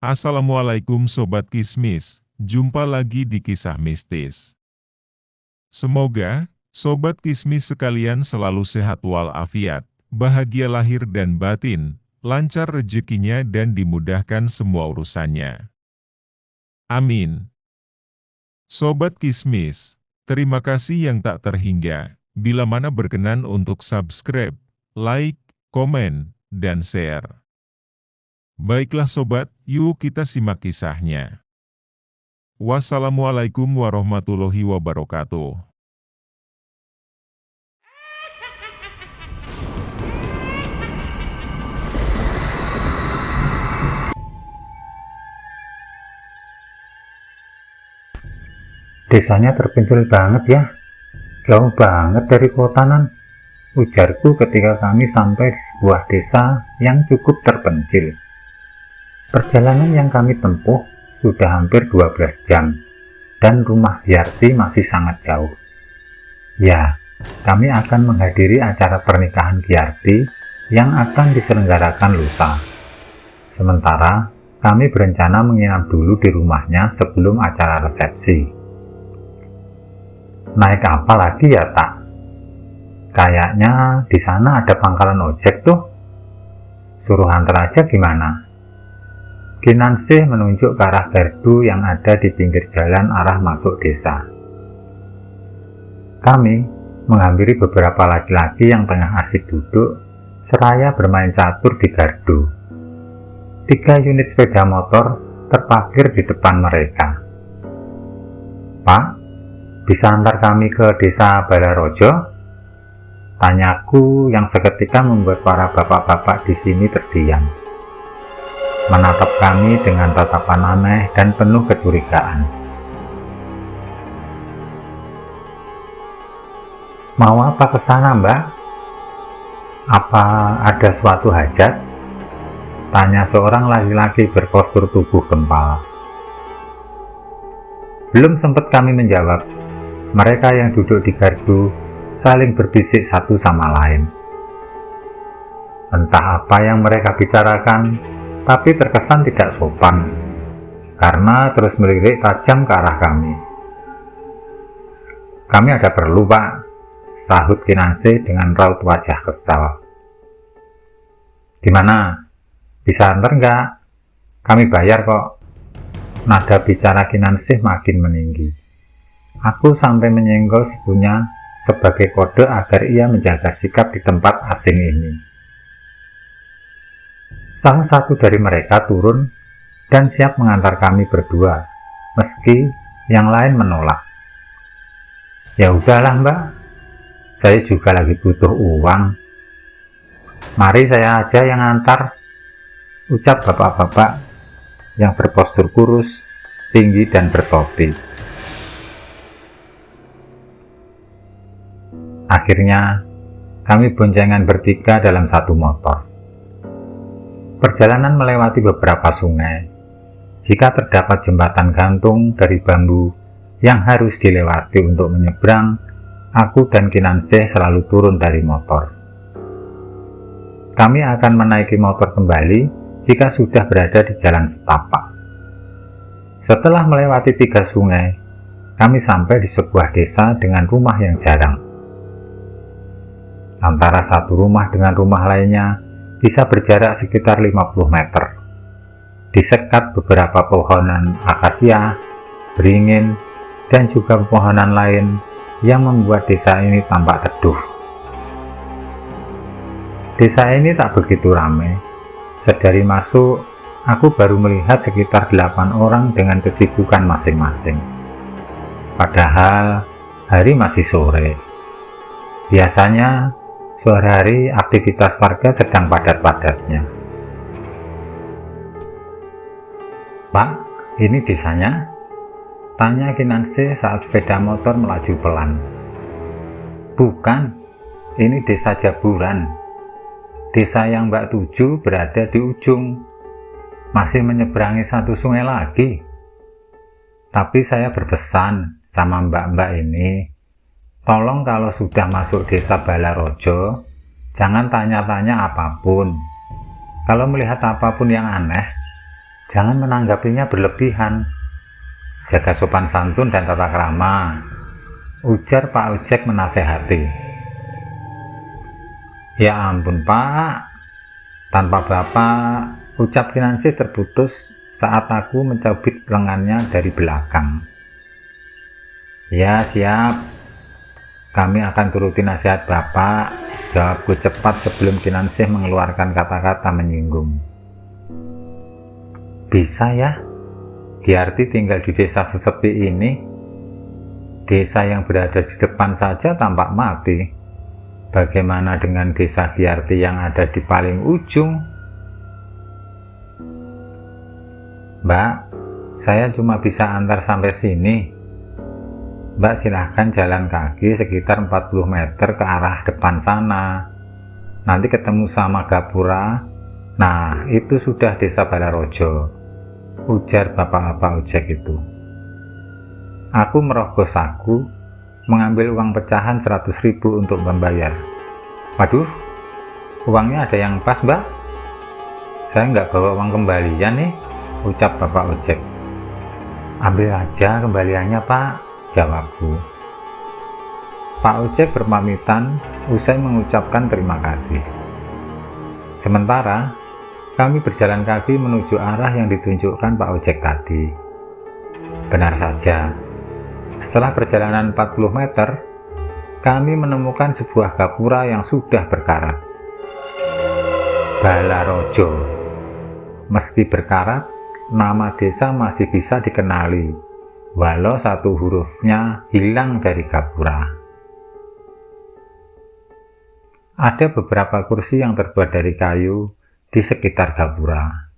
Assalamualaikum Sobat Kismis, jumpa lagi di Kisah Mistis. Semoga, Sobat Kismis sekalian selalu sehat walafiat, bahagia lahir dan batin, lancar rezekinya dan dimudahkan semua urusannya. Amin. Sobat Kismis, terima kasih yang tak terhingga, bila mana berkenan untuk subscribe, like, komen, dan share. Baiklah sobat, yuk kita simak kisahnya. Wassalamualaikum warahmatullahi wabarakatuh. Desanya terpencil banget ya, jauh banget dari kota nan, ujarku ketika kami sampai di sebuah desa yang cukup terpencil. Perjalanan yang kami tempuh sudah hampir 12 jam, dan rumah Yarti masih sangat jauh. Ya, kami akan menghadiri acara pernikahan Yarti yang akan diselenggarakan lusa. Sementara, kami berencana menginap dulu di rumahnya sebelum acara resepsi. Naik apa lagi ya, Tak? Kayaknya di sana ada pangkalan ojek tuh. Suruh antar aja gimana? Kinansih menunjuk ke arah gardu yang ada di pinggir jalan arah masuk desa. Kami menghampiri beberapa laki-laki yang tengah asik duduk seraya bermain catur di gardu. 3 unit sepeda motor terparkir di depan mereka. Pak, bisa antar kami ke desa Balarojo? Tanyaku yang seketika membuat para bapak-bapak di sini terdiam, menatap kami dengan tatapan aneh dan penuh kecurigaan. Mau apa ke sana, Mbak? Apa ada suatu hajat? Tanya seorang laki-laki berpostur tubuh gempal. Belum sempat kami menjawab, mereka yang duduk di gardu saling berbisik satu sama lain. Entah apa yang mereka bicarakan, tapi terkesan tidak sopan, karena terus melirik tajam ke arah kami. Kami ada perlu, Pak, sahut Kinanse dengan raut wajah kesal. Gimana? Bisa antar nggak? Kami bayar kok. Nada bicara Kinanse makin meninggi. Aku sampai menyenggol sikunya sebagai kode agar ia menjaga sikap di tempat asing ini. Salah satu dari mereka turun dan siap mengantar kami berdua, meski yang lain menolak. Ya udahlah, Mbak, saya juga lagi butuh uang. Mari saya aja yang antar, ucap bapak-bapak yang berpostur kurus, tinggi dan bertopi. Akhirnya, kami boncengan bertiga dalam satu motor. Perjalanan melewati beberapa sungai. Jika terdapat jembatan gantung dari bambu yang harus dilewati untuk menyeberang, aku dan Kinanse selalu turun dari motor. Kami akan menaiki motor kembali jika sudah berada di jalan setapak. Setelah melewati 3 sungai, kami sampai di sebuah desa dengan rumah yang jarang. Antara satu rumah dengan rumah lainnya bisa berjarak sekitar 50 meter. Disekat beberapa pohonan akasia, beringin, dan juga pepohonan lain yang membuat desa ini tampak teduh. Desa ini tak begitu ramai. Sedari masuk, aku baru melihat sekitar 8 orang dengan kesibukan masing-masing. Padahal hari masih sore. Biasanya sore hari aktivitas warga sedang padat-padatnya. Pak, ini desanya? Tanya Kinanse saat sepeda motor melaju pelan. Bukan, ini desa Jaburan. Desa yang Mbak tuju berada di ujung, masih menyeberangi satu sungai lagi. Tapi saya berpesan sama mbak-mbak ini, tolong kalau sudah masuk desa Balarojo, jangan tanya-tanya apapun. Kalau melihat apapun yang aneh, Jangan menanggapinya berlebihan. Jaga sopan santun dan tata krama, ujar Pak Ojek menasehati. Ya ampun Pak, tanpa Bapak, ucap Kinansyah terputus saat aku mencabik lengannya dari belakang. Ya siap, kami akan turuti nasihat Bapak, jawabku cepat sebelum Kinansyah mengeluarkan kata-kata menyinggung. Bisa ya? Giarti tinggal di desa sesepi ini. Desa yang berada di depan saja tampak mati. Bagaimana dengan desa Giarti yang ada di paling ujung? Mbak, saya cuma bisa antar sampai sini. Mbak silahkan jalan kaki sekitar 40 meter ke arah depan sana. Nanti ketemu sama Gapura. Nah, itu sudah desa Balarojo, ujar bapak-bapak ojek itu. Aku merogoh saku, mengambil uang pecahan 100.000 untuk membayar. Waduh, uangnya ada yang pas Mbak? Saya nggak bawa uang kembalian nih, ucap bapak ojek. Ambil aja kembaliannya Pak, jawabku. Pak ojek berpamitan usai mengucapkan terima kasih. Sementara kami berjalan kaki menuju arah yang ditunjukkan Pak Ojek tadi. Benar saja, setelah perjalanan 40 meter, kami menemukan sebuah gapura yang sudah berkarat. Balarojo. Meski berkarat, nama desa masih bisa dikenali, walau satu hurufnya hilang dari gapura. Ada beberapa kursi yang terbuat dari kayu di sekitar gapura.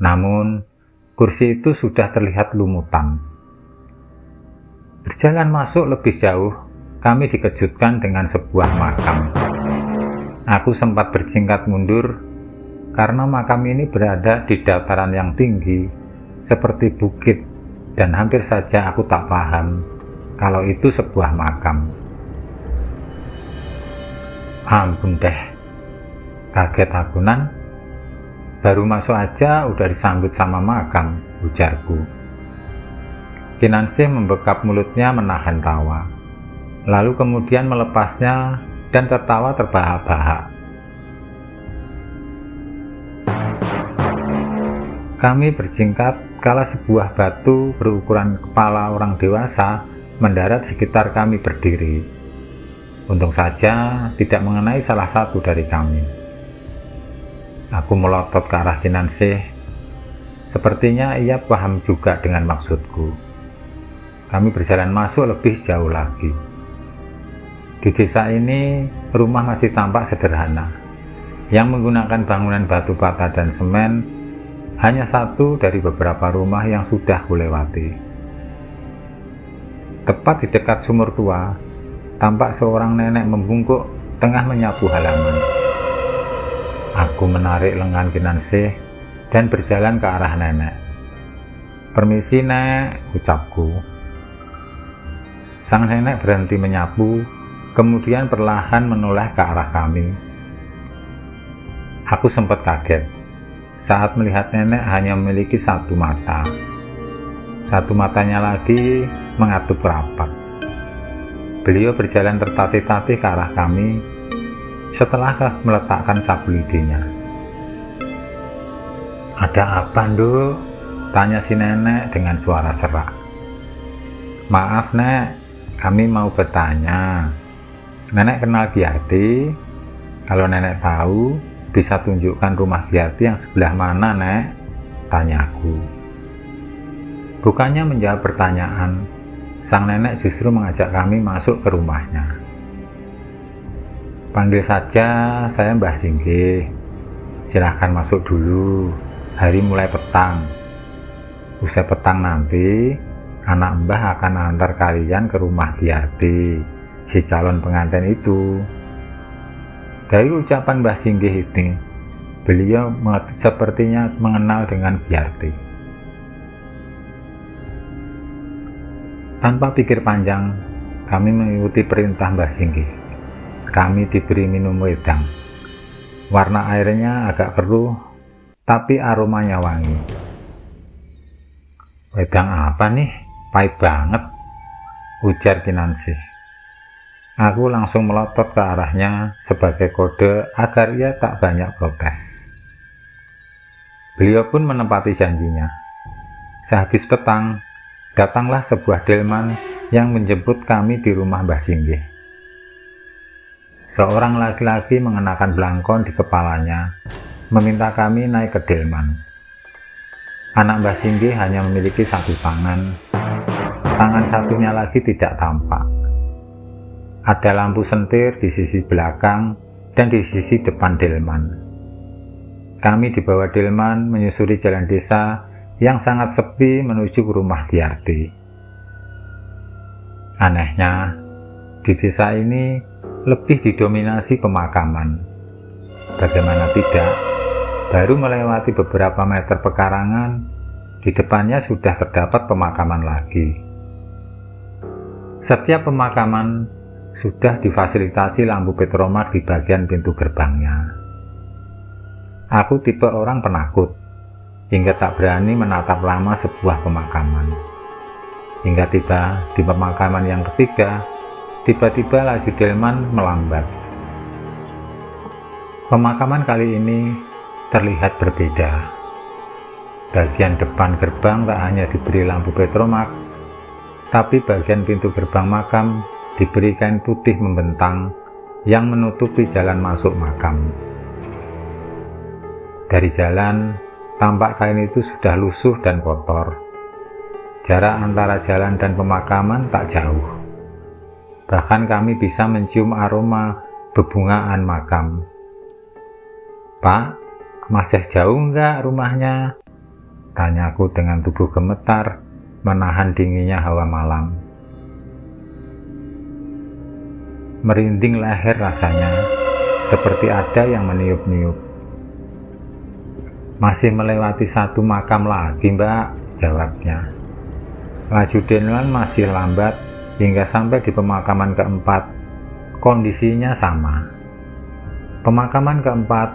Namun, kursi itu sudah terlihat lumutan. Berjalan masuk lebih jauh, kami dikejutkan dengan sebuah makam. Aku sempat berjingkat mundur, karena makam ini berada di dataran yang tinggi, seperti bukit, dan hampir saja aku tak paham kalau itu sebuah makam. Ampun deh, kaget aku Nan. Baru masuk aja udah disambut sama makam, ujarku. Kinansyah membekap mulutnya menahan tawa, lalu kemudian melepasnya dan tertawa terbahak-bahak. Kami berjingkat kala sebuah batu berukuran kepala orang dewasa mendarat sekitar kami berdiri. Untung saja tidak mengenai salah satu dari kami. Aku melotot ke arah Kinansyah. Sepertinya ia paham juga dengan maksudku. Kami berjalan masuk lebih jauh lagi. Di desa ini, rumah masih tampak sederhana, yang menggunakan bangunan batu bata dan semen, hanya satu dari beberapa rumah yang sudah kulewati. Tepat di dekat sumur tua, tampak seorang nenek membungkuk tengah menyapu halaman. Aku menarik lengan Kinansyah dan berjalan ke arah nenek. Permisi Nek, ucapku. Sang nenek berhenti menyapu, kemudian perlahan menoleh ke arah kami. Aku sempat kaget saat melihat nenek hanya memiliki satu mata. Satu matanya lagi mengatup rapat. Beliau berjalan tertatih-tatih ke arah kami setelah meletakkan sapu lidinya. Ada apa, Nduk? Tanya si nenek dengan suara serak. Maaf, Nek, kami mau bertanya. Nenek kenal Giarti? Kalau nenek tahu, bisa tunjukkan rumah Giarti yang sebelah mana, Nek? Tanyaku. Bukannya menjawab pertanyaan, sang nenek justru mengajak kami masuk ke rumahnya. Panggil saja saya Mbah Singgih. Silahkan masuk dulu. Hari mulai petang. Usai petang nanti, anak Mbah akan antar kalian ke rumah Giarti, si calon pengantin itu. Dari ucapan Mbah Singgih ini, beliau sepertinya mengenal dengan Giarti. Tanpa pikir panjang, kami mengikuti perintah Mbah Singgih. Kami diberi minum wedang. Warna airnya agak keruh, tapi aromanya wangi. Wedang apa nih? Pahit banget, ujar Kinansih. Aku langsung melotot ke arahnya sebagai kode agar ia tak banyak protes. Beliau pun menepati janjinya. Sehabis petang, datanglah sebuah delman yang menjemput kami di rumah Mbah Singgih. Seorang laki-laki mengenakan belangkon di kepalanya, meminta kami naik ke delman. Anak Mbah Singgih hanya memiliki satu tangan satunya lagi tidak tampak. Ada lampu sentir di sisi belakang dan di sisi depan delman. Kami dibawa delman menyusuri jalan desa yang sangat sepi menuju ke rumah Giarti. Anehnya, di desa ini lebih didominasi pemakaman. Bagaimana tidak, baru melewati beberapa meter pekarangan, di depannya sudah terdapat pemakaman lagi. Setiap pemakaman sudah difasilitasi lampu petromak di bagian pintu gerbangnya. Aku tipe orang penakut, hingga tak berani menatap lama sebuah pemakaman. Hingga tiba di pemakaman yang ketiga, tiba-tiba laju delman melambat. Pemakaman kali ini terlihat berbeda. Bagian depan gerbang tak hanya diberi lampu petromak, tapi bagian pintu gerbang makam diberi kain putih membentang yang menutupi jalan masuk makam. Dari jalan, tampak kain itu sudah lusuh dan kotor. Jarak antara jalan dan pemakaman tak jauh. Bahkan kami bisa mencium aroma bebungaan makam. "Pak, masih jauh enggak rumahnya?" tanyaku dengan tubuh gemetar menahan dinginnya hawa malam. Merinding leher rasanya, seperti ada yang meniup-niup. "Masih melewati satu makam lagi, Mbak," jawabnya. Laju delman masih lambat hingga sampai di pemakaman keempat. Kondisinya sama. Pemakaman keempat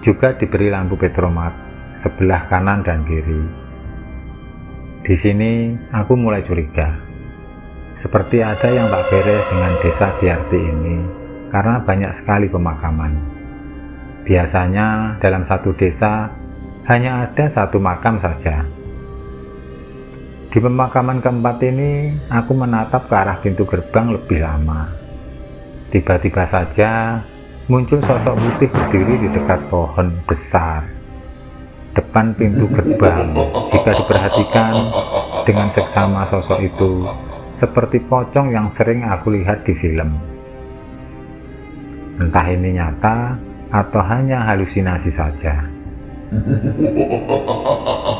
juga diberi lampu petromak sebelah kanan dan kiri. Di sini aku mulai curiga. Seperti ada yang tak beres dengan desa Giarti ini karena banyak sekali pemakaman. Biasanya dalam satu desa hanya ada satu makam saja. Di pemakaman keempat ini aku menatap ke arah pintu gerbang lebih lama. Tiba-tiba saja muncul sosok putih berdiri di dekat pohon besar depan pintu gerbang. Jika diperhatikan dengan seksama, sosok itu seperti pocong yang sering aku lihat di film. Entah ini nyata atau hanya halusinasi saja.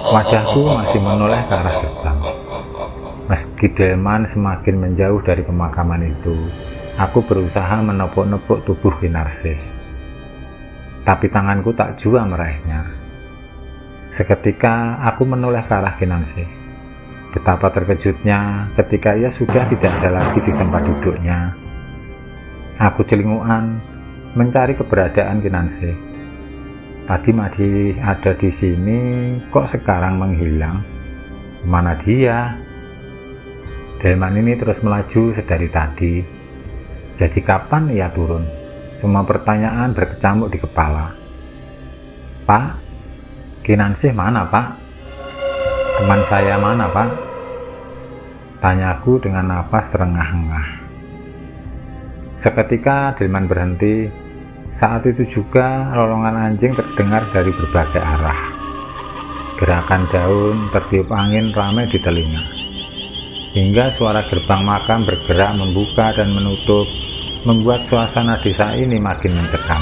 Wajahku masih menoleh ke arah gerbang. Meski delman semakin menjauh dari pemakaman itu, aku berusaha menepuk-nepuk tubuh Kinarsih. Tapi tanganku tak jua meraihnya. Seketika aku menoleh ke arah Kinansih. Betapa terkejutnya ketika ia sudah tidak ada lagi di tempat duduknya. Aku celingukan mencari keberadaan Kinansih. Tadi masih ada di sini, kok sekarang menghilang? Mana dia? Delman ini terus melaju sedari tadi. Jadi kapan ia turun? Semua pertanyaan berkecamuk di kepala. "Pak, Kinansih mana, Pak? Teman saya mana, Pak?" tanyaku dengan napas terengah-engah. Seketika delman berhenti. Saat itu juga lolongan anjing terdengar dari berbagai arah. Gerakan daun tertiup angin ramai di telinga. Hingga suara gerbang makam bergerak membuka dan menutup, membuat suasana desa ini makin mencekam.